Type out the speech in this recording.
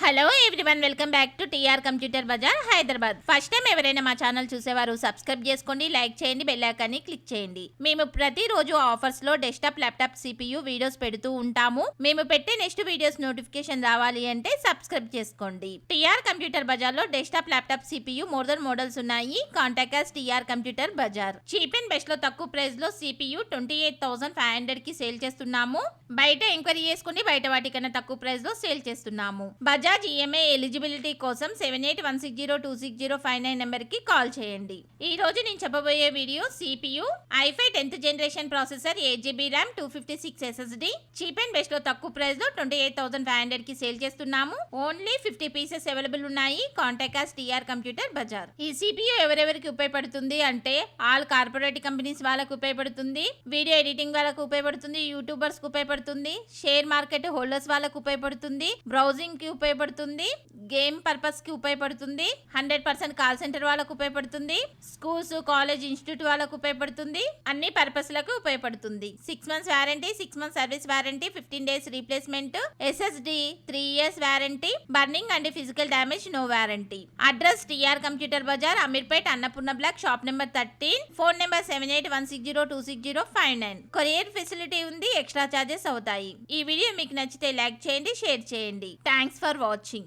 Hello everyone, welcome back to TR computer Bazaar Hyderabad. First time ఎవరైనా మా channel చూసేవారు సబ్స్క్రైబ్ చేసుకోండి, లైక్ చేయండి, బెల్ ఐకాన్ని క్లిక్ చేయండి. మేము ప్రతిరోజు ఆఫర్స్ లో డెస్క్టాప్, ల్యాప్టాప్, సిపియు వీడియోస్ పెడుతూ ఉంటాము. మేము పెట్టే నెక్స్ట్ వీడియోస్ నోటిఫికేషన్ రావాలి అంటే సబ్స్క్రైబ్ చేసుకోండి. టీఆర్ కంప్యూటర్ బజార్ లో desktop, laptop, CPU more than models ఉన్నాయి. Contact us TR computer bazaar. Cheap and best లో తక్కువ ప్రైస్ లో సిపియు 28,500 కి సేల్ చేస్తున్నాము. బయట ఎంక్వైరీ చేసుకుని బయట వాటికన్నా తక్కువ ప్రైస్ లో సేల్ చేస్తున్నాము. బజాజ్ ఈఎంఐ ఎలిజిబిలిటీ కోసం 7816026059 నెంబర్ కి కాల్ చేయండి. ఈ రోజు నేను చెప్పబోయే video CPU i5 10th generation processor 8GB RAM 256 SSD cheap and best లో తక్కువ ప్రైస్ లో 28,500 కి సేల్ చేస్తున్నాము. ఓన్లీ 50 పీసెస్ అవైలబుల్ ఉన్నాయి. Contact us TR computer Bazaar. ఈ సిపియు ఎవరెవరికి ఉపయోగపడుతుంది అంటే ఆల్ కార్పొరేట్ కంపెనీస్ వాళ్ళకు ఉపయోగపడుతుంది, వీడియో ఎడిటింగ్ వాళ్ళకు ఉపయోగపడుతుంది, యూట్యూబర్స్ కు ఉపయోగపడుతుంది, షేర్ మార్కెట్ హోల్డర్స్ వాళ్ళకు ఉపయోగపడుతుంది, బ్రౌజింగ్ కి ఉపయోగపడుతుంది, గేమ్ పర్పస్ కి ఉపయోగపడుతుంది, 100% కాల్ సెంటర్ వాళ్ళకు ఉపయోగపడుతుంది, స్కూల్స్, కాలేజ్, ఇన్స్టిట్యూట్ వాళ్ళకు ఉపయోగపడుతుంది, అన్ని పర్పస్ లకు ఉపయోగపడుతుంది. 6 months warranty, 6 months service warranty, 15 days replacement, SSD 3 years warranty, burning and physical damage no warranty. Address TR computer Bazaar, Ameerpet, Annapurna block, shop number 13, phone number 7816026059. Courier facility ఉంది, extra charges అవుతాయి. ఈ video మీకు నచ్చితే లైక్ చేయండి, షేర్ చేయండి. Thanks for watching.